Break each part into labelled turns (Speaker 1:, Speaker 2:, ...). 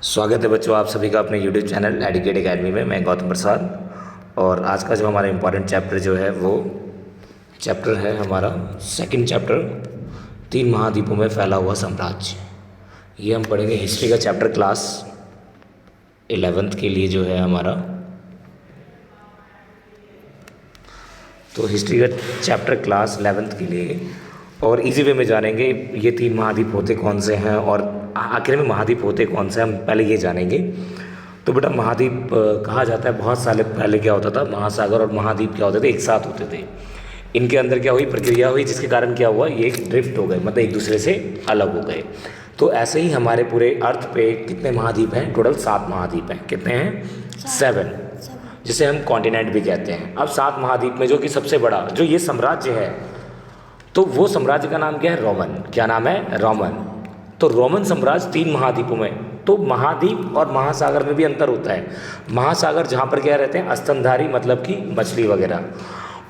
Speaker 1: स्वागत है बच्चों आप सभी का अपने YouTube चैनल एडुकेट एकेडमी में। मैं गौतम प्रसाद और आज का जो हमारा इम्पॉर्टेंट चैप्टर जो है वो चैप्टर है हमारा सेकंड चैप्टर, 3 महाद्वीपों में फैला हुआ साम्राज्य। ये हम पढ़ेंगे हिस्ट्री का चैप्टर क्लास 11th के लिए जो है हमारा। तो हिस्ट्री का चैप्टर क्लास 11th के लिए और इजी वे में जानेंगे ये 3 महाद्वीप होते कौन से हैं और आखिर में महाद्वीप होते कौन से, हम पहले ये जानेंगे। तो बेटा महाद्वीप कहा जाता है, बहुत साल पहले क्या होता था, महासागर और महाद्वीप क्या होते थे, एक साथ होते थे। इनके अंदर क्या हुई, प्रक्रिया हुई, जिसके कारण क्या हुआ, ये ड्रिफ्ट हो गए, मतलब एक दूसरे से अलग हो गए। तो ऐसे ही हमारे पूरे अर्थ पे कितने महाद्वीप हैं, टोटल 7 महाद्वीप हैं। कितने हैं? 7, जिसे हम कॉन्टिनेंट भी कहते हैं। अब 7 महाद्वीप में जो कि सबसे बड़ा जो ये साम्राज्य है, तो वो साम्राज्य का नाम क्या है? रोमन। क्या नाम है? रोमन। तो रोमन साम्राज्य 3 महाद्वीपों में। तो महाद्वीप और महासागर में भी अंतर होता है। महासागर जहाँ पर क्या रहते हैं, स्तनधारी, मतलब कि मछली वगैरह,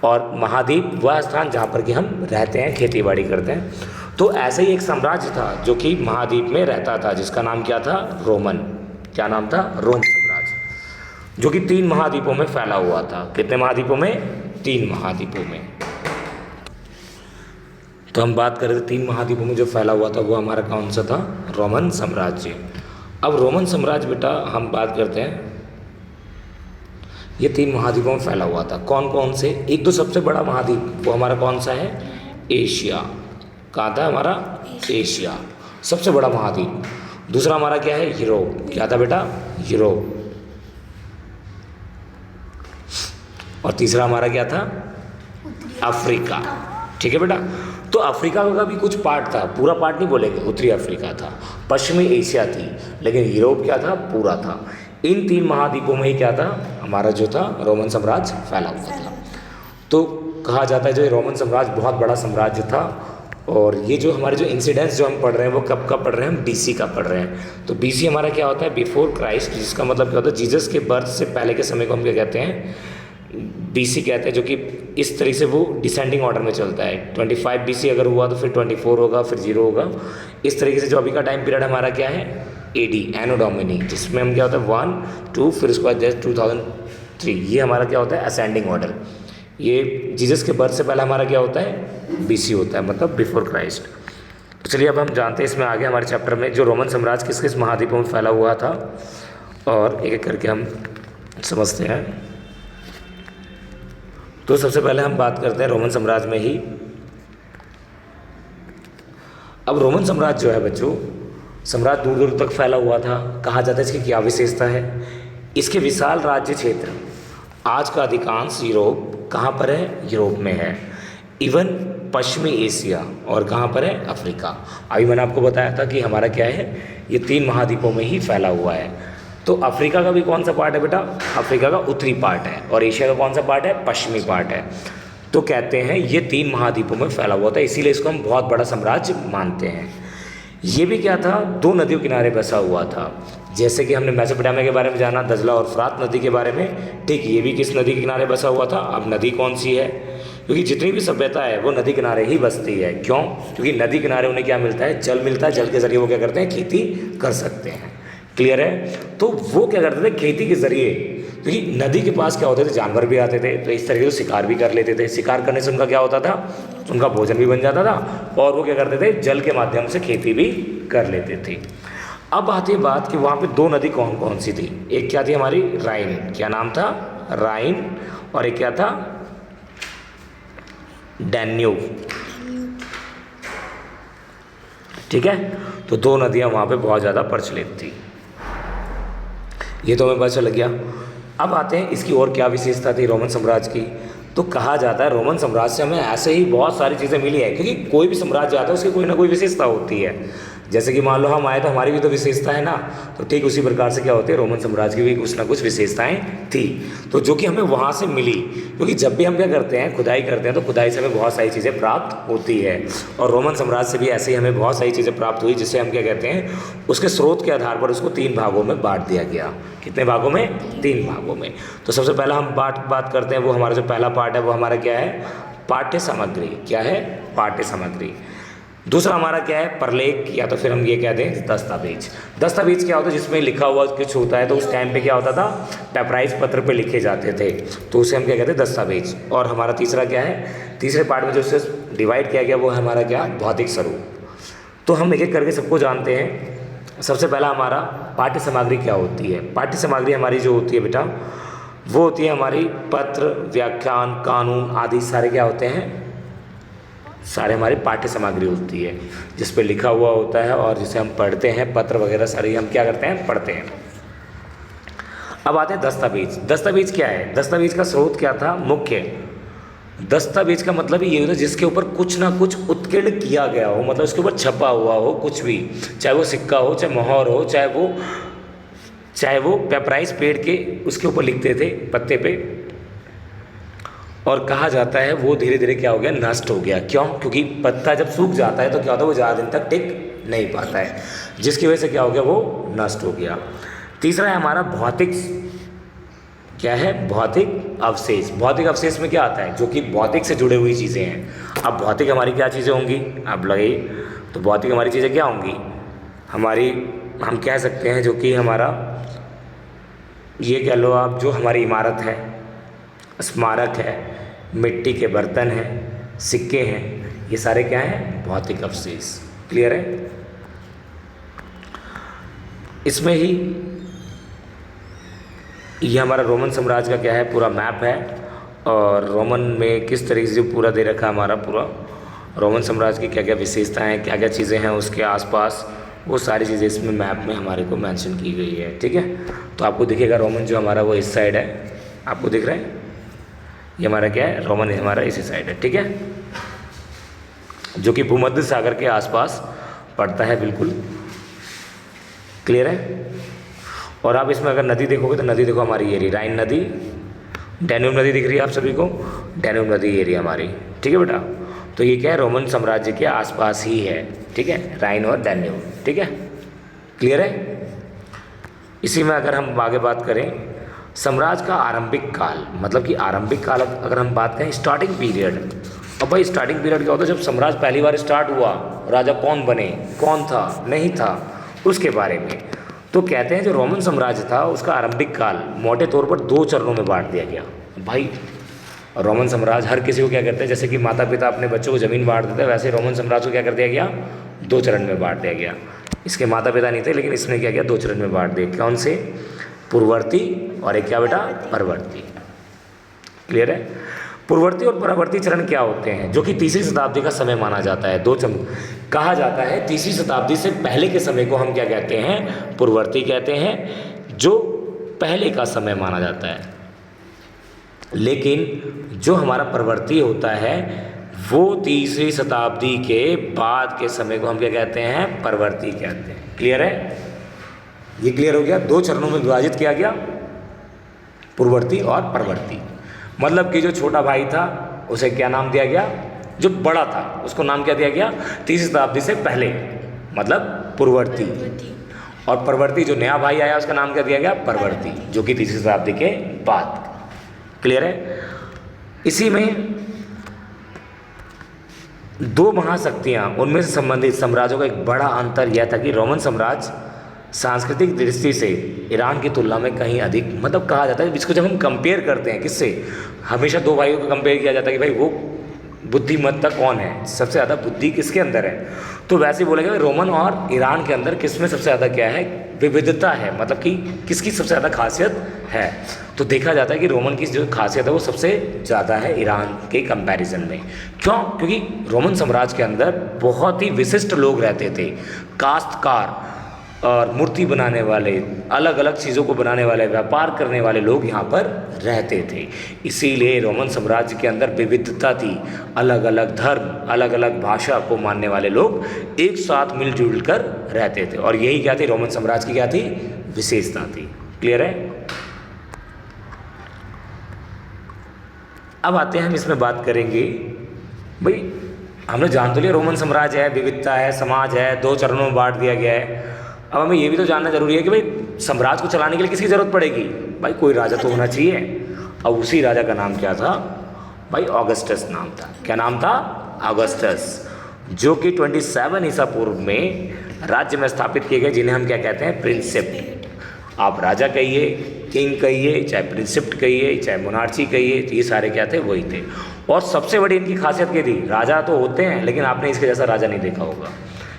Speaker 1: और महाद्वीप वह स्थान जहाँ पर कि हम रहते हैं, खेती बाड़ी करते हैं। तो ऐसे ही एक साम्राज्य था जो कि महाद्वीप में रहता था, जिसका नाम क्या था? रोमन। क्या नाम था? रोम साम्राज्य, जो कि 3 महाद्वीपों में फैला हुआ था। कितने महाद्वीपों में? 3 महाद्वीपों में। तो हम बात कर रहे थे 3 महाद्वीपों में जो फैला हुआ था वो हमारा कौन सा था? रोमन साम्राज्य। अब रोमन साम्राज्य बेटा हम बात करते हैं, ये 3 महाद्वीपों में फैला हुआ था। कौन कौन से? एक तो सबसे बड़ा महाद्वीप वो हमारा कौन सा है? एशिया। कहाँ था हमारा? एशिया, सबसे बड़ा महाद्वीप। दूसरा हमारा क्या है? यूरोप। क्या था बेटा? यूरोप। और तीसरा हमारा क्या था? अफ्रीका। ठीक है बेटा। तो अफ्रीका का भी कुछ पार्ट था, पूरा पार्ट नहीं बोलेंगे, उत्तरी अफ्रीका था, पश्चिमी एशिया थी, लेकिन यूरोप क्या था? पूरा था। इन 3 महाद्वीपों में ही क्या था हमारा जो था रोमन साम्राज्य फैला हुआ था। तो कहा जाता है जो ये रोमन साम्राज्य बहुत बड़ा साम्राज्य था। और ये जो हमारे जो इंसिडेंट्स जो हम पढ़ रहे हैं वो कब का पढ़ रहे हैं? हम BC का पढ़ रहे हैं। तो BC हमारा क्या होता है? बिफोर क्राइस्ट, जिसका मतलब क्या होता है? जीसस के बर्थ से पहले के समय को हम क्या कहते हैं? BC कहते हैं, जो कि इस तरीके से वो डिसेंडिंग ऑर्डर में चलता है। 25 BC अगर हुआ तो फिर 24 होगा, फिर 0 होगा। इस तरीके से जो अभी का टाइम पीरियड हमारा क्या है? AD, एनो डोमिनी, जिसमें हम क्या होता है 1, 2, फिर उसके बाद जस्ट 2003, ये हमारा क्या होता है? Ascending order. ये जीसस के बर्थ से पहले हमारा क्या होता है? BC होता है, मतलब बिफोर क्राइस्ट। तो चलिए अब हम जानते हैं इसमें आगे हमारे चैप्टर में जो रोमन साम्राज्य किस किस महाद्वीपों में फैला हुआ था, और एक एक करके हम समझते हैं। तो सबसे पहले हम बात करते हैं रोमन साम्राज्य में ही। अब रोमन साम्राज्य जो है बच्चों, साम्राज्य दूर दूर तक फैला हुआ था। कहा जाता है इसकी क्या विशेषता है? इसके विशाल राज्य क्षेत्र, आज का अधिकांश यूरोप कहाँ पर है? यूरोप में है। इवन पश्चिमी एशिया, और कहाँ पर है? अफ्रीका। अभी मैंने आपको बताया था कि हमारा क्या है, ये 3 महाद्वीपों में ही फैला हुआ है। तो अफ्रीका का भी कौन सा पार्ट है बेटा? अफ्रीका का उत्तरी पार्ट है। और एशिया का कौन सा पार्ट है? पश्चिमी पार्ट है। तो कहते हैं ये 3 महाद्वीपों में फैला हुआ था, इसीलिए इसको हम बहुत बड़ा साम्राज्य मानते हैं। ये भी क्या था? 2 नदियों किनारे बसा हुआ था। जैसे कि हमने मेसोपोटामिया के बारे में जाना, दजला और फरात नदी के बारे में, ठीक, ये भी किस नदी के किनारे बसा हुआ था? अब नदी कौन सी है? क्योंकि जितनी भी सभ्यता है वो नदी किनारे ही बसती है। क्यों? क्योंकि नदी किनारे उन्हें क्या मिलता है? जल मिलता है। जल के जरिए वो क्या करते हैं? खेती कर सकते हैं। क्लियर है? तो वो क्या करते थे? खेती के जरिए, क्योंकि नदी के पास क्या होते थे? जानवर भी आते थे, तो इस तरीके से शिकार भी कर लेते थे। शिकार करने से उनका क्या होता था? उनका भोजन भी बन जाता था, और वो क्या करते थे? जल के माध्यम से खेती भी कर लेते थे। अब आती है बात कि वहाँ पे 2 नदी कौन कौन सी थी? एक क्या थी हमारी? राइन। क्या नाम था? राइन। और एक क्या था? डैन्यूब। ठीक है। तो 2 नदियाँ वहाँ पे बहुत ज़्यादा प्रचलित थी। ये तो हमें पता चल गया। अब आते हैं इसकी और क्या विशेषता थी रोमन साम्राज्य की। तो कहा जाता है रोमन साम्राज्य से हमें ऐसे ही बहुत सारी चीज़ें मिली है, क्योंकि कोई भी साम्राज्य आता है उसकी कोई ना कोई विशेषता होती है। जैसे कि मान लो हम आए तो हमारी भी तो विशेषता है ना, तो ठीक उसी प्रकार से क्या होती है, रोमन साम्राज्य की भी कुछ ना कुछ विशेषताएं थी, तो जो कि हमें वहाँ से मिली। क्योंकि जब भी हम क्या करते हैं, खुदाई करते हैं, तो खुदाई से हमें बहुत सारी चीज़ें प्राप्त होती है, और रोमन साम्राज्य से भी ऐसे ही हमें बहुत सारी चीज़ें प्राप्त हुई, जिसे हम क्या कहते हैं, उसके स्रोत के आधार पर उसको 3 भागों में बांट दिया गया। कितने भागों में? 3 भागों में। तो सबसे पहला हम बात करते हैं, वो हमारा जो पहला पार्ट है वो हमारा क्या है? पाठ्य सामग्री। क्या है? पाठ्य सामग्री। दूसरा हमारा क्या है, प्रलेख, या तो फिर हम ये कह दें दस्तावेज। दस्तावेज क्या होता है, जिसमें लिखा हुआ कुछ होता है, तो उस टाइम पे क्या होता था, पेपराइज पत्र पे लिखे जाते थे, तो उसे हम क्या कहते हैं, दस्तावेज। और हमारा तीसरा क्या है, तीसरे पार्ट में जो उसे डिवाइड किया गया वो है हमारा क्या, भौतिक स्वरूप। तो हम एक एक करके सबको जानते हैं। सबसे पहला हमारा पाठ्य सामग्री क्या होती है। पाठ्य सामग्री हमारी जो होती है बेटा, वो होती है हमारी पत्र, व्याख्यान, कानून आदि सारे क्या होते हैं, सारे हमारी पाठ्य सामग्री होती है, जिस पे लिखा हुआ होता है और जिसे हम पढ़ते हैं। पत्र वगैरह सारे हम क्या करते हैं, पढ़ते हैं। अब आते हैं दस्तावेज। दस्तावेज क्या है, दस्तावेज का स्रोत क्या था, मुख्य। दस्तावेज का मतलब ये होता है जिसके ऊपर कुछ ना कुछ उत्कीर्ण किया गया हो, मतलब उसके ऊपर छपा हुआ हो कुछ भी, चाहे वो सिक्का हो, चाहे मोहर हो, चाहे वो पेपराइज पेड़ के उसके ऊपर लिखते थे पत्ते पे। और कहा जाता है वो धीरे धीरे क्या हो गया, नष्ट हो गया। क्यों, क्योंकि पत्ता जब सूख जाता है तो क्या होता है, वो ज़्यादा दिन तक टिक नहीं पाता है, जिसकी वजह से क्या हो गया, वो नष्ट हो गया। तीसरा है हमारा भौतिक, क्या है, भौतिक अवशेष। भौतिक अवशेष में क्या आता है, जो कि भौतिक से जुड़ी हुई चीज़ें हैं। अब भौतिक हमारी क्या चीज़ें होंगी, अब लगे तो भौतिक हमारी चीज़ें क्या होंगी, हमारी हम कह सकते हैं जो कि हमारा ये कह लो आप, जो हमारी इमारत है, स्मारक है, मिट्टी के बर्तन हैं, सिक्के हैं, ये सारे क्या हैं, भौतिक अवशेष। क्लियर है। इसमें ही ये हमारा रोमन साम्राज्य का क्या है, पूरा मैप है। और रोमन में किस तरीके से पूरा दे रखा है हमारा पूरा रोमन साम्राज्य की क्या क्या विशेषताएं, क्या क्या चीज़ें हैं उसके आसपास, वो सारी चीज़ें इसमें मैप में हमारे को मेंशन की गई है। ठीक है, तो आपको दिखेगा रोमन जो हमारा वो इस साइड है, आपको दिख रहा है, ये हमारा क्या है, रोमन हमारा इसी साइड है। ठीक है, जो कि भूमध्य सागर के आसपास पड़ता है, बिल्कुल क्लियर है। और आप इसमें अगर नदी देखोगे तो नदी देखो हमारी ये रही राइन नदी, डैन्यूब नदी दिख रही है आप सभी को, डैन्यूब नदी ये रही हमारी। ठीक है बेटा, तो ये क्या है, रोमन साम्राज्य के आसपास ही है। ठीक है, राइन और डैन्यूब। ठीक है, क्लियर है। इसी में अगर हम आगे बात करें, साम्राज्य का आरंभिक काल, मतलब कि आरंभिक काल अगर हम बात करें, स्टार्टिंग पीरियड। अब भाई स्टार्टिंग पीरियड क्या होता है, जब साम्राज्य पहली बार स्टार्ट हुआ, राजा कौन बने, कौन था, नहीं था, उसके बारे में। तो कहते हैं जो रोमन साम्राज्य था उसका आरंभिक काल मोटे तौर पर 2 चरणों में बांट दिया गया। भाई रोमन साम्राज्य हर किसी को क्या करते हैं, जैसे कि माता पिता अपने बच्चों को ज़मीन बांट देते हैं, वैसे रोमन साम्राज्य को क्या कर दिया गया, 2 चरण में बांट दिया गया। इसके माता पिता नहीं थे, लेकिन इसने क्या किया, 2 चरण में बांट दिए। कौन से, पूर्ववर्ती और एक क्या बेटा, परवर्ती। क्लियर है। पूर्ववर्ती और परवर्ती चरण क्या होते हैं, जो कि तीसरी शताब्दी का समय माना जाता है। 2 चरण कहा जाता है, तीसरी शताब्दी से पहले के समय को हम क्या कहते हैं, पूर्ववर्ती कहते हैं, जो पहले का समय माना जाता है। लेकिन जो हमारा परवर्ती होता है वो तीसरी शताब्दी के बाद के समय को हम क्या कहते हैं, परवर्ती कहते हैं। क्लियर है, ये क्लियर हो गया। 2 चरणों में विभाजित किया गया, पूर्ववर्ती और परवर्ती। मतलब कि जो छोटा भाई था उसे क्या नाम दिया गया, जो बड़ा था उसको नाम क्या दिया गया, तीसरी शताब्दी से पहले, मतलब पूर्ववर्ती। और परवर्ती जो नया भाई आया उसका नाम क्या दिया गया, परवर्ती, जो कि तीसरी शताब्दी के बाद। क्लियर है। इसी में 2 महाशक्तियाँ, उनमें से संबंधित साम्राज्यों का एक बड़ा अंतर यह था कि रोमन साम्राज्य सांस्कृतिक दृष्टि से ईरान की तुलना में कहीं अधिक, मतलब कहा जाता है, इसको जब हम कंपेयर करते हैं किससे, हमेशा 2 भाइयों को कंपेयर किया जाता है कि भाई वो बुद्धिमत्ता कौन है, सबसे ज़्यादा बुद्धि किसके अंदर है। तो वैसे ही बोलेगा रोमन और ईरान के अंदर किसमें सबसे ज़्यादा क्या है, विविधता है, मतलब कि किसकी सबसे ज़्यादा खासियत है। तो देखा जाता है कि रोमन की जो खासियत है वो सबसे ज़्यादा है ईरान के कंपैरिजन में। क्यों, क्योंकि रोमन साम्राज्य के अंदर बहुत ही विशिष्ट लोग रहते थे, काश्तकार और मूर्ति बनाने वाले, अलग अलग चीज़ों को बनाने वाले, व्यापार करने वाले लोग यहाँ पर रहते थे। इसीलिए रोमन साम्राज्य के अंदर विविधता थी, अलग अलग धर्म, अलग अलग भाषा को मानने वाले लोग एक साथ मिलजुल कर रहते थे। और यही क्या थी, रोमन साम्राज्य की क्या थी, विशेषता थी। क्लियर है। अब आते हैं, हम इसमें बात करेंगे, भाई हमने जान तो लिया रोमन साम्राज्य है, विविधता है, समाज है, 2 चरणों में बांट दिया गया है। अब हमें ये भी तो जानना जरूरी है कि भाई साम्राज्य को चलाने के लिए किसकी ज़रूरत पड़ेगी, भाई कोई राजा तो होना चाहिए। और उसी राजा का नाम क्या था भाई, ऑगस्टस नाम था। क्या नाम था, ऑगस्टस। जो कि 27 ईसा पूर्व में राज्य में स्थापित किए गए, जिन्हें हम क्या कहते हैं, प्रिंसेप्ट। आप राजा कहिए, किंग कहिए, चाहे प्रिंसिप्ट कहिए, चाहे मोनार्ची कहिए, तो ये सारे क्या थे, वही थे। और सबसे बड़ी इनकी खासियत क्या थी, राजा तो होते हैं लेकिन आपने इसके जैसा राजा नहीं देखा होगा,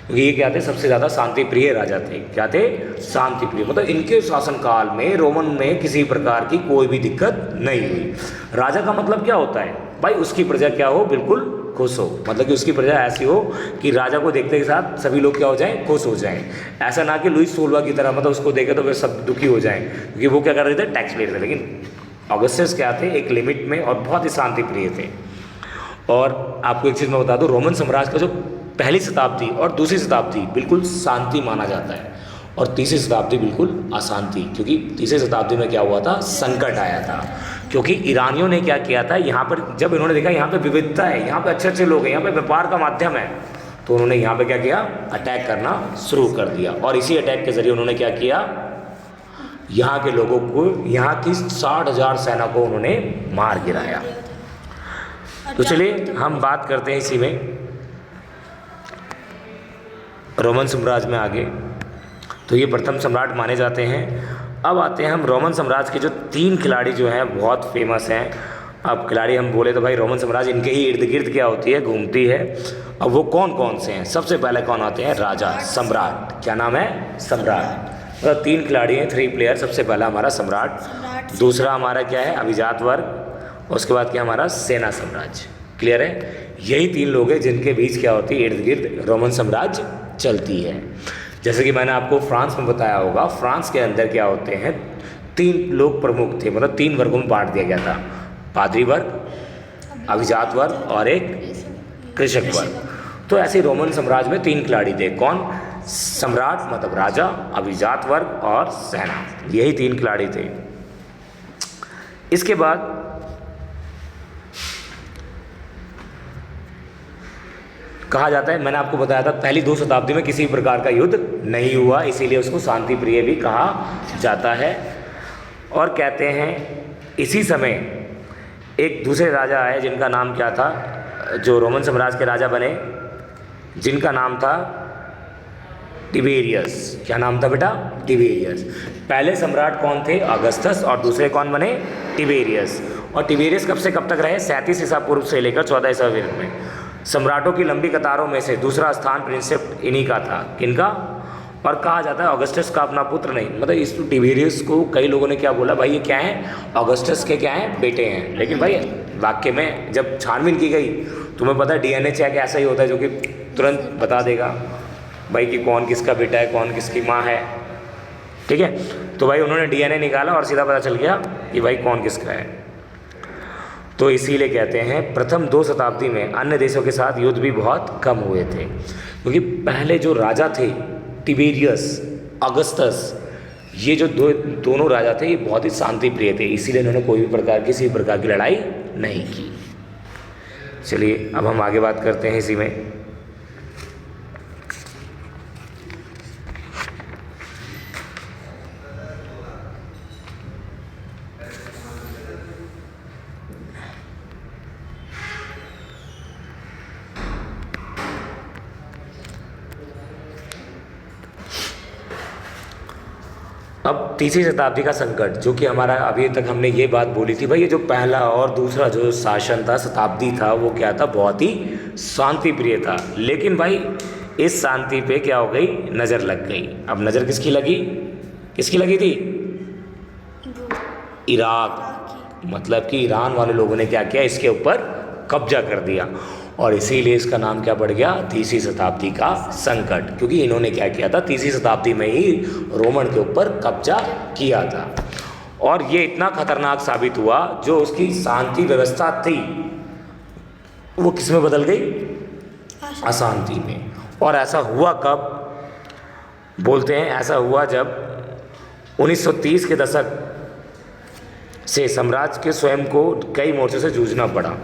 Speaker 1: क्योंकि ये क्या थे, सबसे ज़्यादा शांति प्रिय राजा थे। क्या थे, शांति प्रिय। मतलब इनके शासनकाल में रोमन में किसी प्रकार की कोई भी दिक्कत नहीं हुई। राजा का मतलब क्या होता है भाई, उसकी प्रजा क्या हो, बिल्कुल खुश हो, मतलब कि उसकी प्रजा ऐसी हो कि राजा को देखते के साथ सभी लोग क्या हो जाएं, खुश हो जाएं। ऐसा ना कि लुईस 16 की तरह, मतलब उसको देखे तो फिर सब दुखी हो जाएं, क्योंकि वो क्या कर रहे थे, टैक्स ले रहे थे। लेकिन ऑगस्टस क्या थे, एक लिमिट में और बहुत ही शांति प्रिय थे। और आपको एक चीज़ मैं बता दूं, रोमन साम्राज्य का जो पहली शताब्दी और दूसरी शताब्दी बिल्कुल शांति माना जाता है, और तीसरी शताब्दी बिल्कुल अशांति, क्योंकि तीसरी शताब्दी में क्या हुआ था, संकट आया था। क्योंकि ईरानियों ने क्या किया था, यहाँ पर जब इन्होंने देखा यहाँ पे विविधता है, यहाँ पे अच्छे अच्छे लोग हैं, यहाँ पे व्यापार का माध्यम है, तो उन्होंने यहाँ पे क्या किया, अटैक करना शुरू कर दिया। और इसी अटैक के जरिए उन्होंने क्या किया, यहाँ के लोगों को, यहाँ की 60,000 सेना को उन्होंने मार गिराया। तो चलिए हम बात करते हैं इसी में रोमन साम्राज्य में आगे। तो ये प्रथम सम्राट माने जाते हैं। अब आते हैं हम रोमन साम्राज्य के जो 3 खिलाड़ी जो हैं बहुत फेमस हैं। अब खिलाड़ी हम बोले तो भाई रोमन साम्राज्य इनके ही इर्द गिर्द क्या होती है, घूमती है। अब वो कौन कौन से हैं, सबसे पहले कौन आते हैं, राजा, सम्राट। क्या नाम है, सम्राट। मतलब 3 खिलाड़ी हैं, 3 प्लेयर। सबसे पहला हमारा सम्राट, दूसरा हमारा क्या है, अभिजात वर्ग, उसके बाद क्या हमारा सेना साम्राज्य। क्लियर है, यही 3 लोग हैं जिनके बीच क्या होती है, इर्द गिर्द रोमन साम्राज्य चलती है। जैसे कि मैंने आपको फ्रांस में बताया होगा, फ्रांस के अंदर क्या होते हैं, 3 लोग प्रमुख थे, मतलब 3 वर्गों में बांट दिया गया था, पादरी वर्ग, अभिजात वर्ग और एक कृषक वर्ग। तो ऐसे रोमन साम्राज्य में 3 खिलाड़ी थे। कौन, सम्राट मतलब राजा, अभिजात वर्ग और सेना, यही 3 खिलाड़ी थे। इसके बाद कहा जाता है, मैंने आपको बताया था पहली 2 शताब्दी में किसी प्रकार का युद्ध नहीं हुआ, इसीलिए उसको शांति प्रिय भी कहा जाता है। और कहते हैं इसी समय एक दूसरे राजा आए जिनका नाम क्या था, जो रोमन साम्राज्य के राजा बने, जिनका नाम था टिबेरियस। क्या नाम था बेटा, टिबेरियस। पहले सम्राट कौन थे, अगस्टस, और दूसरे कौन बने, टिबेरियस। और टिबेरियस कब से कब तक रहे, 37 ईसा पूर्व से लेकर 14 ईसा पूर्व में। सम्राटों की लंबी कतारों में से दूसरा स्थान प्रिंसेप्ट इन्हीं का था। किनका, और कहा जाता है ऑगस्टस का अपना पुत्र नहीं, मतलब इस टिबेरियस को कई लोगों ने क्या बोला, भाई ये क्या है, ऑगस्टस के क्या हैं, बेटे हैं। लेकिन भाई वाक्य में जब छानबीन की गई, तुम्हें पता है डीएनए चेक ऐसा ही होता है जो कि तुरंत बता देगा भाई कि कौन किसका बेटा है, कौन किसकी माँ है। ठीक है, तो भाई उन्होंने डीएनए निकाला और सीधा पता चल गया कि भाई कौन किसका है। तो इसीलिए कहते हैं प्रथम 2 शताब्दी में अन्य देशों के साथ युद्ध भी बहुत कम हुए थे, क्योंकि पहले जो राजा थे टिबेरियस, अगस्टस, ये जो दोनों राजा थे ये बहुत ही शांति प्रिय थे, इसीलिए इन्होंने कोई भी प्रकार किसी प्रकार की लड़ाई नहीं की। चलिए अब हम आगे बात करते हैं इसी में। अब तीसरी शताब्दी का संकट, जो कि हमारा अभी तक हमने ये बात बोली थी भाई, ये जो पहला और दूसरा जो शासन था, शताब्दी था, वो क्या था, बहुत ही शांति प्रिय था। लेकिन भाई इस शांति पे क्या हो गई, नज़र लग गई। अब नज़र किसकी लगी, किसकी लगी थी, इराक, मतलब कि ईरान वाले लोगों ने क्या किया, इसके ऊपर कब्जा कर दिया, और इसीलिए इसका नाम क्या पड़ गया, तीसरी शताब्दी का संकट, क्योंकि इन्होंने क्या किया था, तीसरी शताब्दी में ही रोमन के ऊपर कब्जा किया था। और ये इतना खतरनाक साबित हुआ, जो उसकी शांति व्यवस्था थी वो किस में बदल गई, अशांति में। और ऐसा हुआ कब, बोलते हैं ऐसा हुआ जब 1930 के दशक से साम्राज्य के स्वयं को कई मोर्चों से जूझना पड़ा।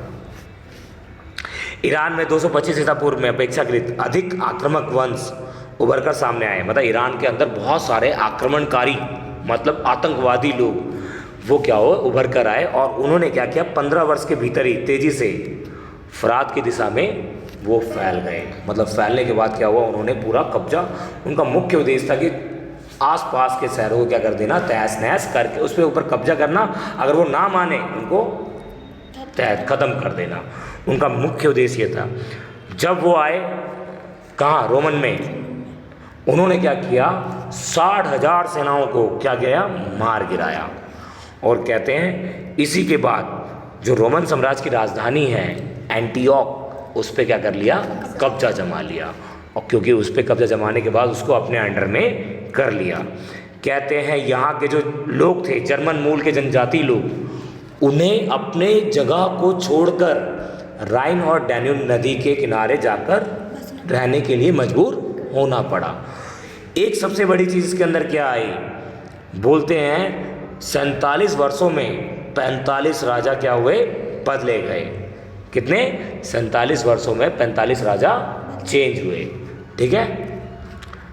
Speaker 1: ईरान में 225 ईसा पूर्व में अपेक्षाकृत अधिक आक्रामक वंश उभर कर सामने आए, मतलब ईरान के अंदर बहुत सारे आक्रमणकारी, मतलब आतंकवादी लोग, वो क्या हो, उभर कर आए, और उन्होंने क्या किया, 15 वर्ष के भीतर ही तेजी से फरात की दिशा में वो फैल गए। मतलब फैलने के बाद क्या हुआ, उन्होंने पूरा कब्जा, उनका मुख्य उद्देश्य था कि आसपास के शहरों को क्या कर देना, तहस नहस करके उस पर ऊपर कब्जा करना, अगर वो ना माने उनको ख़त्म कर देना। उनका मुख्य उद्देश्य ये था। जब वो आए कहाँ, रोमन में, उन्होंने क्या किया, 60,000 सेनाओं को क्या किया, मार गिराया। और कहते हैं इसी के बाद जो रोमन साम्राज्य की राजधानी है एंटियोक, उस पर क्या कर लिया, कब्जा जमा लिया। और क्योंकि उस पर कब्जा जमाने के बाद उसको अपने अंडर में कर लिया। कहते हैं यहाँ के जो लोग थे, जर्मन मूल के जनजाति लोग, उन्हें अपने जगह को छोड़कर राइन और डैन्यूब नदी के किनारे जाकर रहने के लिए मजबूर होना पड़ा। एक सबसे बड़ी चीज़ इसके अंदर क्या आई, बोलते हैं 47 वर्षों में 45 राजा क्या हुए, बदले गए। कितने, 47 वर्षों में 45 राजा चेंज हुए। ठीक है,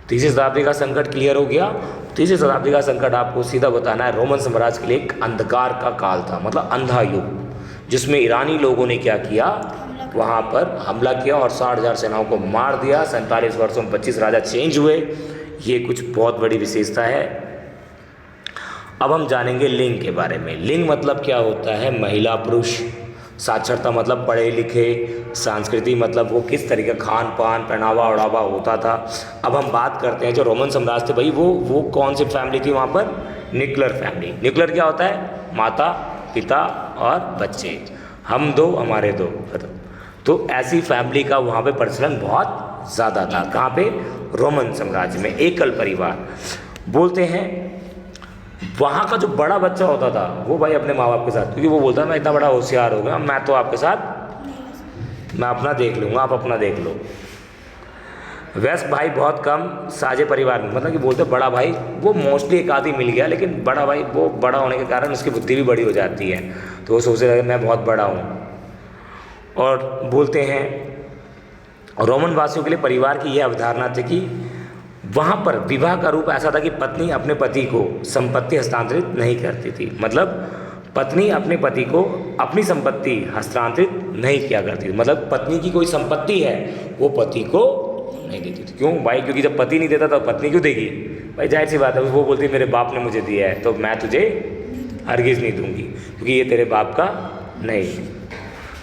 Speaker 1: तीसरी शताब्दी का संकट क्लियर हो गया। तीसरी शताब्दी का संकट आपको सीधा बताना है, रोमन साम्राज्य के लिए एक अंधकार का काल था, मतलब अंधा युग, जिसमें ईरानी लोगों ने क्या किया, वहाँ पर हमला किया और 60,000 सेनाओं को मार दिया। 47 वर्षों में 25 राजा चेंज हुए। ये कुछ बहुत बड़ी विशेषता है। अब हम जानेंगे लिंग के बारे में। लिंग मतलब क्या होता है, महिला पुरुष। साक्षरता मतलब पढ़े लिखे। संस्कृति मतलब वो किस तरीके का खान पान पहनावा ओढ़ावा होता था। अब हम बात करते हैं जो रोमन साम्राज्य थे भाई, वो कौन सी फैमिली थी वहाँ पर, न्यूक्लियर फैमिली। न्यूक्लियर क्या होता है, माता पिता और बच्चे, हम दो हमारे दो। तो ऐसी फैमिली का वहाँ पे प्रचलन बहुत ज़्यादा था। कहाँ पे, रोमन साम्राज्य में। एकल परिवार बोलते हैं। वहाँ का जो बड़ा बच्चा होता था वो भाई अपने माँ बाप के साथ, क्योंकि वो बोलता है मैं इतना बड़ा होशियार हो गया, मैं तो आपके साथ, मैं अपना देख लूँगा, आप अपना देख लो। वैसे भाई बहुत कम साझे परिवार में, मतलब कि बोलते बड़ा भाई, वो मोस्टली एक आदि मिल गया, लेकिन बड़ा भाई वो बड़ा होने के कारण उसकी बुद्धि भी बड़ी हो जाती है, तो वो सोचने लगे मैं बहुत बड़ा हूँ। और बोलते हैं रोमन वासियों के लिए परिवार की यह अवधारणा थी कि वहाँ पर विवाह का रूप ऐसा था कि पत्नी अपने पति को संपत्ति हस्तांतरित नहीं करती थी। मतलब पत्नी अपने पति को अपनी संपत्ति हस्तांतरित नहीं किया करती थी। मतलब पत्नी की कोई संपत्ति है वो पति को नहीं देती थी। क्यों भाई, क्योंकि जब पति नहीं देता तो पत्नी क्यों देगी भाई, जाहिर सी बात है। वो बोलती मेरे बाप ने मुझे दिया है तो मैं तुझे हरगिज़ नहीं दूंगी, क्योंकि ये तेरे बाप का नहीं है।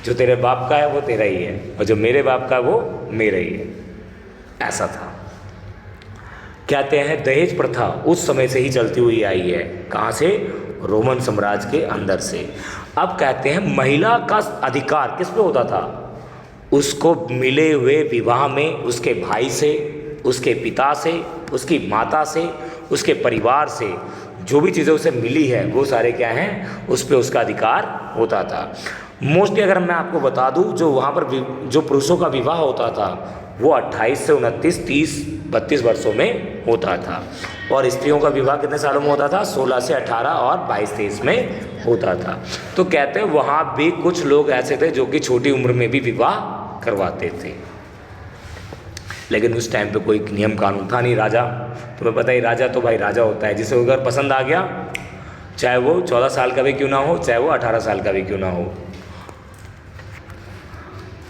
Speaker 1: जो तेरे बाप का है वो तेरा ही है, और जो मेरे बाप का है वो मेरा ही है। ऐसा था। कहते हैं दहेज प्रथा उस समय से ही चलती हुई आई है। कहाँ से, रोमन साम्राज्य के अंदर से। अब कहते हैं महिला का अधिकार किस पे होता था, उसको मिले हुए विवाह में उसके भाई से, उसके पिता से, उसकी माता से, उसके परिवार से जो भी चीज़ें उसे मिली है वो सारे क्या हैं, उस पर उसका अधिकार होता था। मोस्टली अगर मैं आपको बता दूं, जो वहाँ पर जो पुरुषों का विवाह होता था वो 28 से 29, 30, 32 वर्षों में होता था, और स्त्रियों का विवाह कितने सालों में होता था, 16 से 18 और 22-23 में होता था। तो कहते हैं वहाँ भी कुछ लोग ऐसे थे जो कि छोटी उम्र में भी विवाह करवाते थे, लेकिन उस टाइम पे कोई नियम कानून था नहीं। राजा, तुम्हें पता ही, राजा तो भाई राजा होता है, जिसे अगर पसंद आ गया, चाहे वो 14 साल का भी क्यों ना हो, चाहे वो 18 साल का भी क्यों ना हो।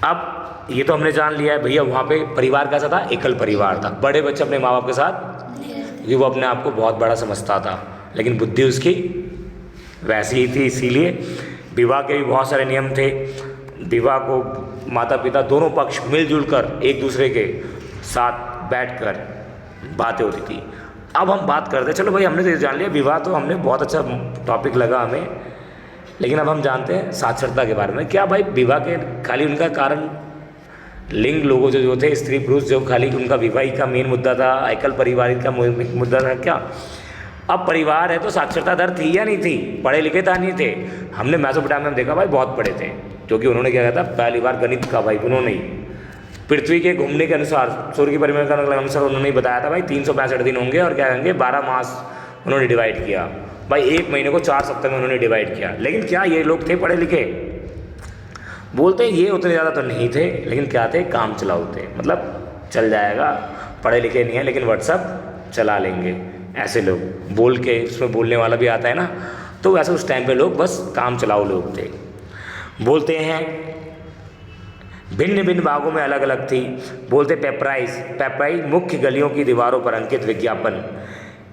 Speaker 1: अब ये तो हमने जान लिया है भैया, वहाँ पे परिवार कैसा था, एकल परिवार था। बड़े बच्चे अपने माँ बाप के साथ, क्योंकि वो अपने आप को बहुत बड़ा समझता था, लेकिन बुद्धि उसकी वैसी ही थी। इसीलिए विवाह के भी बहुत सारे नियम थे। विवाह को माता पिता दोनों पक्ष मिलजुल कर एक दूसरे के साथ बैठकर बातें होती थी। अब हम बात करते हैं, चलो भाई हमने तो जान लिया विवाह, तो हमने बहुत अच्छा टॉपिक लगा हमें, लेकिन अब हम जानते हैं साक्षरता के बारे में। क्या भाई विवाह के खाली उनका कारण लिंग लोगों जो थे, स्त्री पुरुष, जो खाली उनका विवाह ही का मेन मुद्दा था, एकल परिवार का मुद्दा था क्या? अब परिवार है तो साक्षरता दर थी या नहीं थी, पढ़े लिखे था नहीं थे। हमने मेसोपोटामिया में देखा भाई बहुत पढ़े थे, क्योंकि उन्होंने क्या कहा था, पहली बार गणित का भाई उन्होंने ही पृथ्वी के घूमने के अनुसार, सूर्य की परिक्रमा के अनुसार उन्होंने ही बताया था भाई 365 दिन होंगे, और क्या कहेंगे 12 मास उन्होंने डिवाइड किया भाई, एक महीने को 4 सप्ताह में उन्होंने डिवाइड किया। लेकिन क्या ये लोग थे पढ़े लिखे? बोलते हैं ये उतने ज़्यादा तो नहीं थे, लेकिन क्या थे, काम चलाऊ थे। मतलब चल जाएगा, पढ़े लिखे नहीं है लेकिन व्हाट्सअप चला लेंगे, ऐसे लोग बोल के, उसमें बोलने वाला भी आता है ना, तो वैसे उस टाइम पे लोग बस काम चलाऊ लोग थे। बोलते हैं भिन्न भिन्न भागों में अलग अलग थी। बोलते पेपराइज, पेपराइज मुख्य गलियों की दीवारों पर अंकित विज्ञापन।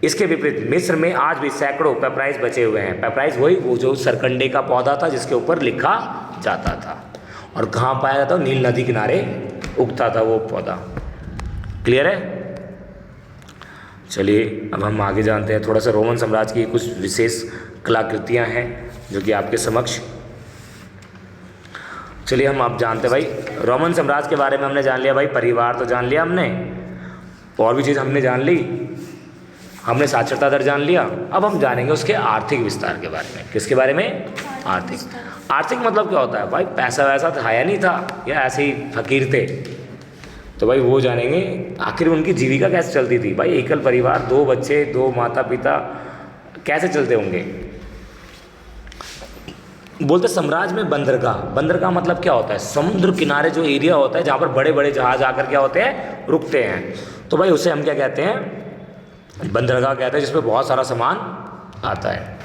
Speaker 1: इसके विपरीत मिस्र में आज भी सैकड़ों पेपराइज बचे हुए हैं। पेपराइज वही वो जो सरकंडे का पौधा था जिसके ऊपर लिखा जाता था, और कहाँ पाया जाता? नील नदी किनारे उगता था वो पौधा। क्लियर है? चलिए अब हम आगे जानते हैं। थोड़ा सा रोमन साम्राज्य की कुछ विशेष कलाकृतियाँ हैं जो कि आपके समक्ष। चलिए हम आप जानते हैं भाई रोमन साम्राज्य के बारे में हमने जान लिया भाई, परिवार तो जान लिया हमने, और भी चीज़ हमने जान ली, हमने साक्षरता दर जान लिया। अब हम जानेंगे उसके आर्थिक विस्तार के बारे में। किसके बारे में? आर्थिक। आर्थिक मतलब क्या होता है भाई? पैसा वैसा था या नहीं था, या ऐसे ही फकीर थे? तो भाई वो जानेंगे। आखिर उनकी जीविका कैसे चलती थी भाई? एकल परिवार, 2 बच्चे, 2 माता पिता, कैसे चलते होंगे? बोलते साम्राज्य में बंदरगाह। बंदरगाह मतलब क्या होता है? समुद्र किनारे जो एरिया होता है जहाँ पर बड़े बड़े जहाज आकर क्या होते हैं? रुकते हैं। तो भाई उसे हम क्या कहते हैं? बंदरगाह कहते हैं, जिसमें बहुत सारा सामान आता है।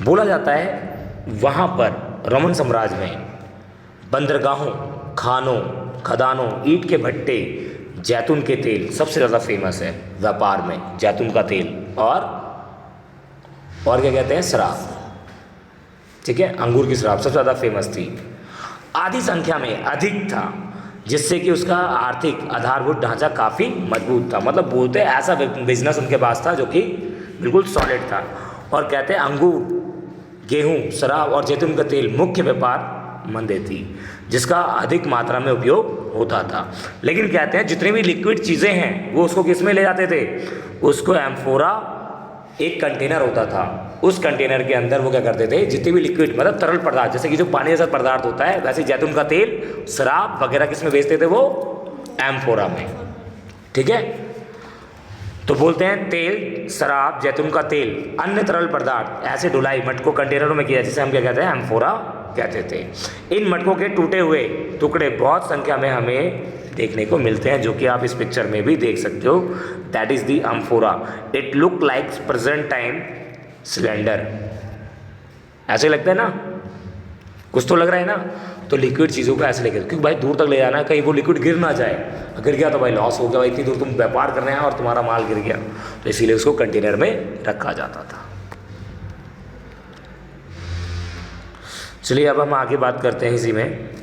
Speaker 1: बोला जाता है वहाँ पर रोमन साम्राज्य में बंदरगाहों, खानों, खदानों, ईंट के भट्टे, जैतून के तेल सबसे ज़्यादा फेमस है व्यापार में। जैतून का तेल और क्या कहते हैं? शराब। ठीक है, अंगूर की शराब सबसे ज़्यादा फेमस थी। आधी संख्या में अधिक था, जिससे कि उसका आर्थिक आधारभूत ढांचा काफ़ी मजबूत था। मतलब बोलते हैं ऐसा बिजनेस उनके पास था जो कि बिल्कुल सॉलिड था। और कहते हैं अंगूर, गेहूं, शराब और जैतून का तेल मुख्य व्यापार मंदे थी, जिसका अधिक मात्रा में उपयोग होता था। लेकिन कहते हैं जितनी भी लिक्विड चीज़ें हैं वो उसको किस में ले जाते थे? उसको एम्फोरा, एक कंटेनर होता था, उस कंटेनर के अंदर वो क्या करते थे? जितनी भी लिक्विड मतलब तरल पदार्थ, जैसे कि जो पानी जैसा पदार्थ होता है, वैसे जैतून का तेल, शराब वगैरह किस में बेचते थे? वो एम्फोरा में। ठीक है, तो बोलते हैं तेल, शराब, जैतून का तेल, अन्य तरल पदार्थ ऐसे ढुलाई मटकों कंटेनरों में किया, जिसे हम क्या कहते हैं? एम्फोरा कहते थे। इन मटकों के टूटे हुए टुकड़े बहुत संख्या में हमें देखने को मिलते हैं, जो कि आप इस पिक्चर में भी देख सकते हो। That is the amphora. It look like present time cylinder. ऐसे लगता है ना? कुछ तो लग रहा है ना? तो लिक्विड चीज़ों को ऐसे लेके, क्योंकि भाई दूर तक ले जाना है, कहीं वो लिक्विड गिर ना जाए। गिर गया तो भाई लॉस हो गया भाई, इतनी दूर तुम व्यापार करने आए और तुम्हारा माल गिर गया। तो इसीलिए उसको कंटेनर में रखा जाता था। चलिए अब हम आगे बात करते हैं इसी में।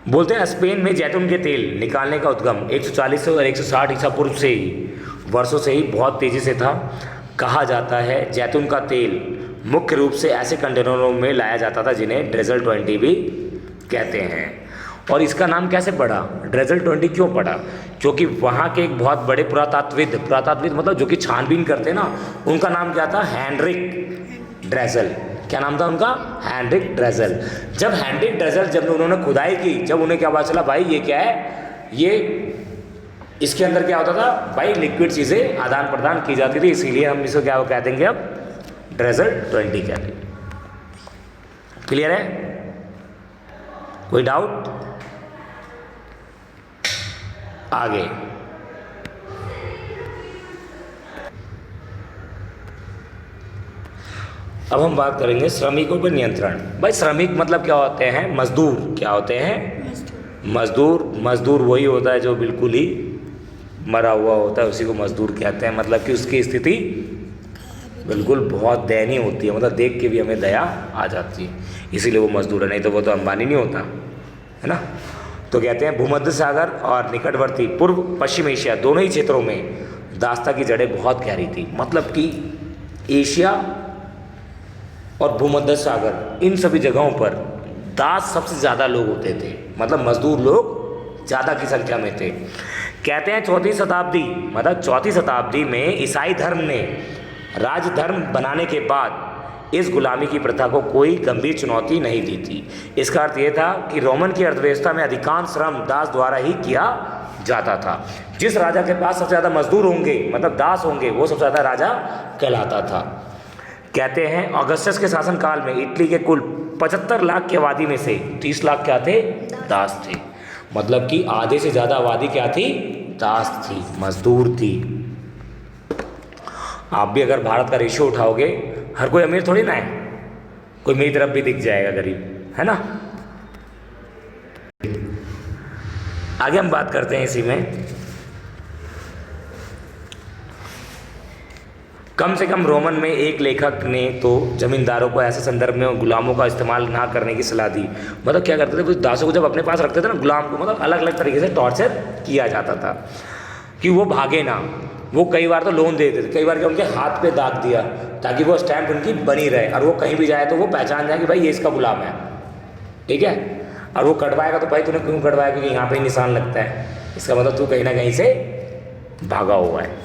Speaker 1: बोलते हैं स्पेन में जैतून के तेल निकालने का उद्गम 140 और 160 ईसा पूर्व से ही वर्षों से ही बहुत तेज़ी से था। कहा जाता है जैतून का तेल मुख्य रूप से ऐसे कंटेनरों में लाया जाता था जिन्हें ड्रेजल 20 भी कहते हैं। और इसका नाम कैसे पड़ा? ड्रेजल 20 क्यों पड़ा? क्योंकि वहाँ के एक बहुत बड़े पुरातात्विद मतलब जो कि छानबीन करते हैं ना, उनका नाम क्या था? हेनरिक ड्रेजल। क्या नाम था उनका? हेनरिक ड्रेजल। जब हेनरिक ड्रेजल जब उन्होंने खुदाई की, जब उन्हें क्या पता चला भाई ये क्या है, ये इसके अंदर क्या होता था भाई? लिक्विड चीज़ें आदान प्रदान की जाती थी, इसीलिए हम इसको क्या कह देंगे अब? ड्रेजल 20 कहते हैं। क्लियर है? कोई डाउट? आगे अब हम बात करेंगे श्रमिकों पर नियंत्रण। भाई श्रमिक मतलब क्या होते हैं? मजदूर। क्या होते हैं? मजदूर वही होता है जो बिल्कुल ही मरा हुआ होता है, उसी को मजदूर कहते हैं। मतलब कि उसकी स्थिति बिल्कुल बहुत दयनीय होती है, मतलब देख के भी हमें दया आ जाती है, इसीलिए वो मजदूर है। नहीं तो वो तो अंबानी नहीं होता है ना। तो कहते हैं भूमध्य सागर और निकटवर्ती पूर्व पश्चिम एशिया दोनों ही क्षेत्रों में दास्ता की जड़ें बहुत गहरी थी। मतलब कि एशिया और भूमध्य सागर इन सभी जगहों पर दास सबसे ज़्यादा लोग होते थे, मतलब मजदूर लोग ज़्यादा की संख्या में थे। कहते हैं चौथी शताब्दी में ईसाई धर्म ने राज धर्म बनाने के बाद इस गुलामी की प्रथा को कोई गंभीर चुनौती नहीं दी थी। इसका अर्थ ये था कि रोमन की अर्थव्यवस्था में अधिकांश श्रम दास द्वारा ही किया जाता था। जिस राजा के पास सबसे ज़्यादा मजदूर होंगे, मतलब दास होंगे, वो सबसे ज़्यादा राजा कहलाता था। कहते हैं ऑगस्टस के शासनकाल में इटली के कुल 75 लाख की आबादी में से 30 लाख क्या थे? दास थे। मतलब कि आधे से ज़्यादा आबादी क्या थी? दास थी, मजदूर थी। आप भी अगर भारत का रेशियो उठाओगे, हर कोई अमीर थोड़ी ना है, कोई मेरी तरफ भी दिख जाएगा गरीब, है ना। आगे हम बात करते हैं इसी में। कम से कम रोमन में एक लेखक ने तो जमींदारों को ऐसे संदर्भ में गुलामों का इस्तेमाल ना करने की सलाह दी। मतलब क्या करते थे, वो दासों को जब अपने पास रखते थे ना, गुलाम को मतलब अलग अलग तरीके से टॉर्चर किया जाता था कि वो भागे ना। वो कई बार तो लोन देते थे, कई बार क्या उनके हाथ पे दाग दिया ताकि वो स्टैंप उनकी बनी रहे, और वो कहीं भी जाए तो वो पहचान जाए कि भाई ये इसका गुलाम है, ठीक है। और वो कटवाएगा तो भाई तूने क्यों कटवाया, क्योंकि यहाँ पे निशान लगता है, इसका मतलब तू कहीं ना कहीं से भागा हुआ है।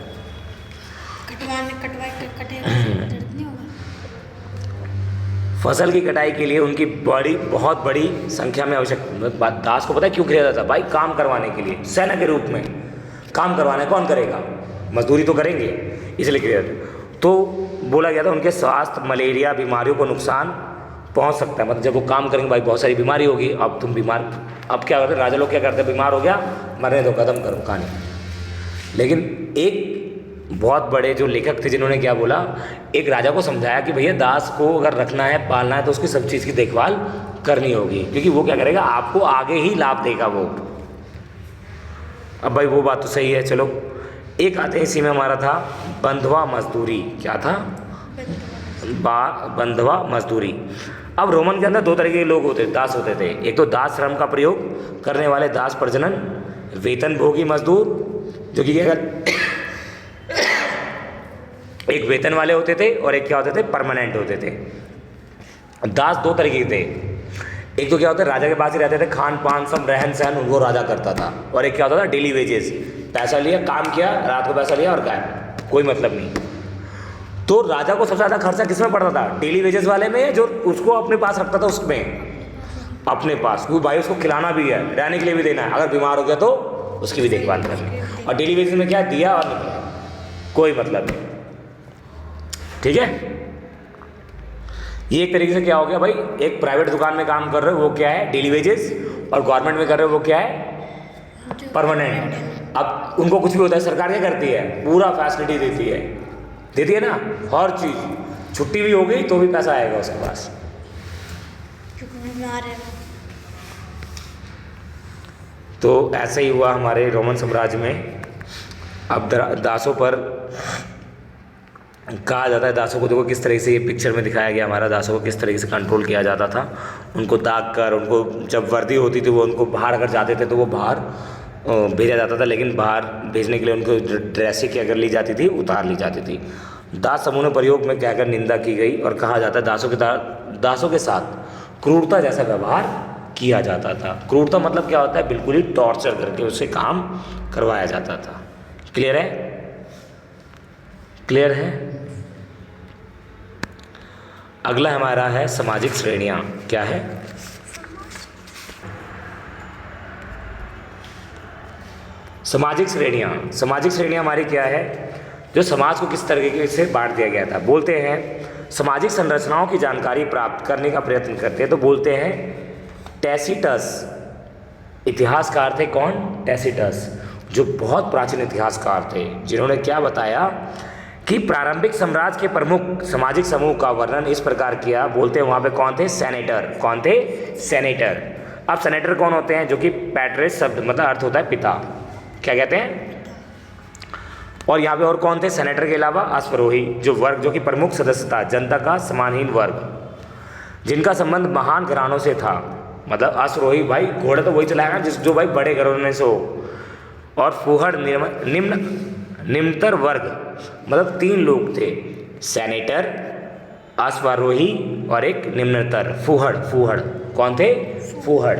Speaker 1: फसल की कटाई के लिए उनकी बहुत बड़ी संख्या में आवश्यक, दास को पता है क्यों खरीदा था भाई, काम करवाने के लिए, सेना के रूप में काम करवाने। कौन करेगा, मजदूरी तो करेंगे, इसलिए खरीदा। तो बोला गया था उनके स्वास्थ्य, मलेरिया बीमारियों को नुकसान पहुंच सकता है। मतलब जब वो काम करेंगे भाई बहुत सारी बीमारी होगी। अब तुम बीमार, अब क्या करते, राजा लोग क्या करते, बीमार हो गया, मरने दो, खत्म करो कहानी। लेकिन एक बहुत बड़े जो लेखक थे जिन्होंने क्या बोला, एक राजा को समझाया कि भैया दास को अगर रखना है, पालना है, तो उसकी सब चीज़ की देखभाल करनी होगी, क्योंकि वो क्या करेगा, आपको आगे ही लाभ देगा वो। अब भाई वो बात तो सही है। चलो एक आते हैं इसी में हमारा था बंधवा मजदूरी। क्या था, बंधवा मजदूरी। अब रोमन के अंदर दो तरीके के लोग होते, दास होते थे। एक तो दास श्रम का प्रयोग करने वाले दास प्रजनन वेतन भोगी मजदूर, जो कि क्या एक वेतन वाले होते थे और एक क्या होते थे, परमानेंट होते थे। दास दो तरीके के थे, एक तो क्या होता है राजा के पास ही रहते थे, खान पान सब रहन सहन वो राजा करता था, और एक क्या होता था डेली वेजेस, पैसा लिया, काम किया, रात को पैसा लिया और गायब, कोई मतलब नहीं। तो राजा को सबसे ज़्यादा खर्चा किसमें पड़ता था, डेली वेजेस वाले में, जो उसको अपने पास रखता था उसमें, अपने पास, क्योंकि भाई उसको खिलाना भी है, रहने के लिए भी देना है, अगर बीमार हो गया तो उसकी भी देखभाल करनी। और डेली वेजेस में क्या दिया और निकला, कोई मतलब नहीं, ठीक है। ये एक तरीके से क्या हो गया भाई, एक प्राइवेट दुकान में काम कर रहे हो वो क्या है डेली वेजेस, और गवर्नमेंट में कर रहे हो वो क्या है परमानेंट। अब उनको कुछ भी होता है सरकार क्या करती है, पूरा फैसिलिटी देती है ना, हर चीज़, छुट्टी भी हो गई तो भी पैसा आएगा उसके पास। तो ऐसे ही हुआ हमारे रोमन साम्राज्य में। अब दासों पर कहा जाता है, दासों को देखो किस तरह से ये पिक्चर में दिखाया गया, हमारा दासों को किस तरीके से कंट्रोल किया जाता था। उनको दाग कर, उनको जब वर्दी होती थी वो उनको बाहर अगर जाते थे तो वो बाहर भेजा जाता था, लेकिन बाहर भेजने के लिए उनको ड्रेसिंग अगर ली जाती थी उतार ली जाती थी। दास समूह प्रयोग में कहकर निंदा की गई और कहा जाता है दासों के साथ क्रूरता जैसा व्यवहार किया जाता था। क्रूरता मतलब क्या होता है, बिल्कुल ही टॉर्चर करके उससे काम करवाया जाता था। क्लियर है, क्लियर है। अगला हमारा है सामाजिक श्रेणियां। क्या है, सामाजिक श्रेणियां हमारी क्या है, जो समाज को किस तरीके से बांट दिया गया था। बोलते हैं सामाजिक संरचनाओं की जानकारी प्राप्त करने का प्रयत्न करते हैं, तो बोलते हैं टैसिटस, इतिहासकार थे कौन, टैसिटस, जो बहुत प्राचीन इतिहासकार थे, जिन्होंने क्या बताया कि प्रारंभिक साम्राज्य के प्रमुख सामाजिक समूह का वर्णन इस प्रकार किया। बोलते हैं वहाँ पे कौन थे, सेनेटर। कौन थे, सेनेटर। अब सेनेटर कौन होते हैं, जो कि पैट्रिस शब्द मतलब अर्थ होता है पिता, क्या कहते हैं। और यहाँ पे और कौन थे सेनेटर के अलावा, अश्वरोही, जो वर्ग जो कि प्रमुख सदस्य था, जनता का समानहीन वर्ग, जिनका संबंध महान घरानों से था। मतलब अश्वरोही भाई घोड़े तो वही चलाएगा जो भाई बड़े घरानों से हो। और फूहड़ निम्नतर वर्ग, मतलब तीन लोग थे, सेनेटर, अश्वारोही और एक निम्नतर फूहड़। कौन थे, फूहड़,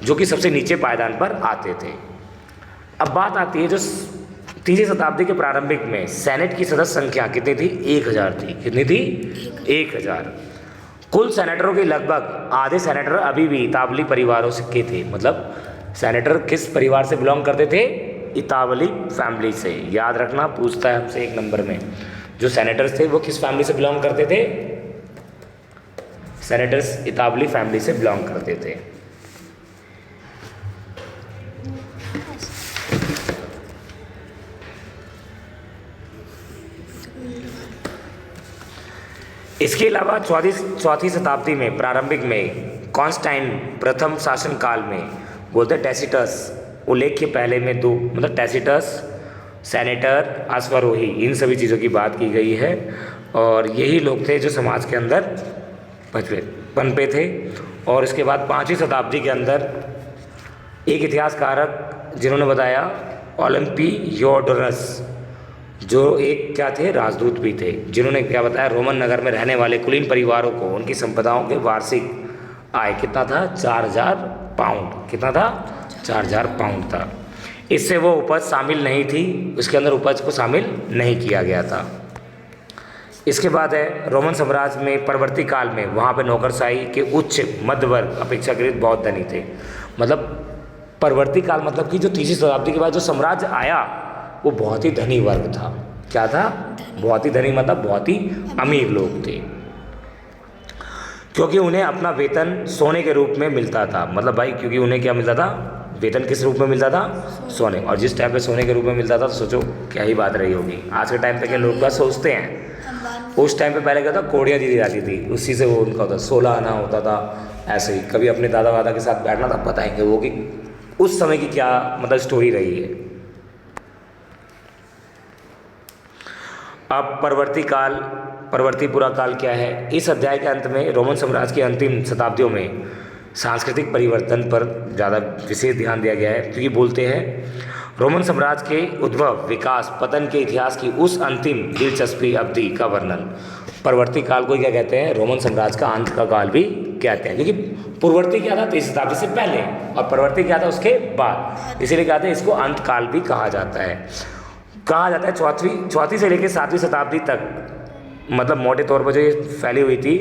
Speaker 1: जो कि सबसे नीचे पायदान पर आते थे। अब बात आती है जो 3वीं शताब्दी के प्रारंभिक में सेनेट की सदस्य संख्या कितनी थी, 1000 थी। कितनी थी, 1000। कुल सेनेटरों के लगभग आधे सेनेटर अभी भी इतावली परिवारों से के थे। मतलब सेनेटर किस परिवार से बिलोंग करते थे, इतावली फैमिली से। याद रखना, पूछता है हमसे 1 नंबर में, जो सेनेटर्स थे वो किस फैमिली से बिलोंग करते थे, सेनेटर्स इतावली फैमिली से बिलोंग करते थे। इसके अलावा चौथी शताब्दी में प्रारंभिक में कॉन्स्टाइन प्रथम शासन काल में बोलते टैसिटस उल्लेख के पहले में दो मतलब टैसिटस, सेनेटर, अश्वारोही, इन सभी चीज़ों की बात की गई है। और यही लोग थे जो समाज के अंदर पनपे थे। और इसके बाद 5वीं शताब्दी के अंदर एक इतिहासकारक जिन्होंने बताया ओलंपियोडोरस, जो एक क्या थे राजदूत भी थे, जिन्होंने क्या बताया रोमन नगर में रहने वाले कुलीन परिवारों को उनकी संपदाओं के वार्षिक आय कितना था 4000 पाउंड, कितना था 4000 पाउंड था। इससे वो उपज शामिल नहीं थी, उसके अंदर उपज को शामिल नहीं किया गया था। इसके बाद है रोमन साम्राज्य में परवर्ती काल में वहाँ पे नौकरशाही के उच्च मध्य वर्ग अपेक्षाकृत बहुत धनी थे। मतलब परवर्ती काल मतलब कि जो 3वीं शताब्दी के बाद जो साम्राज्य आया वो बहुत ही धनी वर्ग था। क्या था? बहुत ही धनी मतलब बहुत ही अमीर लोग थे, क्योंकि उन्हें अपना वेतन सोने के रूप में मिलता था। मतलब भाई क्योंकि उन्हें क्या मिलता था? वेतन किस रूप में मिलता था? सोने। और जिस टाइम पे सोने के रूप में मिलता था तो सोचो क्या ही बात रही होगी। आज के टाइम पे क्या लोग बात सोचते हैं, उस टाइम पे पहले क्या था कौड़ियाँ दी जाती थी, उसी से वो उनका होता 16 आना होता था। ऐसे ही कभी अपने दादा वादा के साथ बैठना तब बताएंगे वो कि उस समय की क्या मतलब स्टोरी रही है। अब परवर्ती बुरा काल क्या है? इस अध्याय के अंत में रोमन साम्राज्य की अंतिम शताब्दियों में सांस्कृतिक परिवर्तन पर ज़्यादा विशेष ध्यान दिया गया है, क्योंकि बोलते हैं रोमन साम्राज्य के उद्भव, विकास, पतन के इतिहास की उस अंतिम दिलचस्पी अवधि का वर्णन परवर्ती काल को क्या कहते हैं? रोमन साम्राज्य का अंत का काल भी कहते हैं, क्योंकि पूर्ववर्ती क्या था 3वीं शताब्दी से पहले और परवर्ती क्या था उसके बाद, इसीलिए कहते हैं इसको अंत काल भी कहा जाता है। चौथी से लेकर 7वीं शताब्दी तक मतलब मोटे तौर पर जो ये फैली हुई थी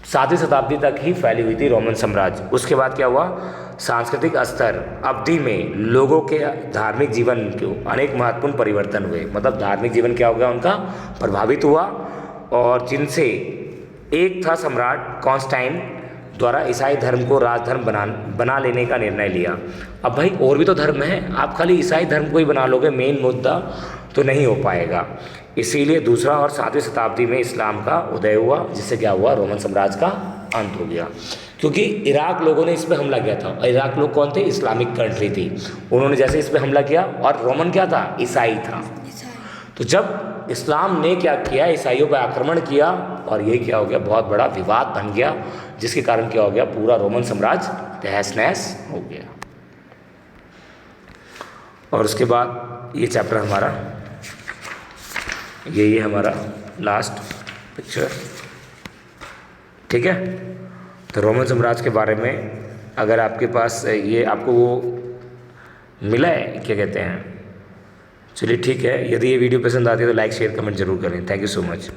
Speaker 1: 7वीं शताब्दी तक ही फैली हुई थी रोमन साम्राज्य। उसके बाद क्या हुआ? सांस्कृतिक स्तर अवधि में लोगों के धार्मिक जीवन के अनेक महत्वपूर्ण परिवर्तन हुए। मतलब धार्मिक जीवन क्या हो गया उनका? प्रभावित हुआ। और जिनसे एक था सम्राट कॉन्स्टाइन द्वारा ईसाई धर्म को राजधर्म बना लेने का निर्णय लिया। अब भाई और भी तो धर्म है, आप खाली ईसाई धर्म को ही बना लोगे मेन मुद्दा तो नहीं हो पाएगा। इसीलिए दूसरा और 7वीं शताब्दी में इस्लाम का उदय हुआ, जिससे क्या हुआ? रोमन साम्राज्य का अंत हो गया। क्योंकि इराक लोगों ने इस पर हमला किया था, और इराक लोग कौन थे? इस्लामिक कंट्री थी। उन्होंने जैसे इस पर हमला किया, और रोमन क्या था? ईसाई था। तो जब इस्लाम ने क्या किया? ईसाइयों पर आक्रमण किया, और ये क्या हो गया? बहुत बड़ा विवाद बन गया, जिसके कारण क्या हो गया? पूरा रोमन साम्राज्य तहस नहस हो गया। और उसके बाद ये चैप्टर हमारा यही है हमारा लास्ट पिक्चर, ठीक है। तो रोमन साम्राज्य के बारे में अगर आपके पास ये आपको वो मिला है क्या कहते हैं, चलिए ठीक है। यदि ये वीडियो पसंद आती है तो लाइक शेयर कमेंट जरूर करें। Thank you so much.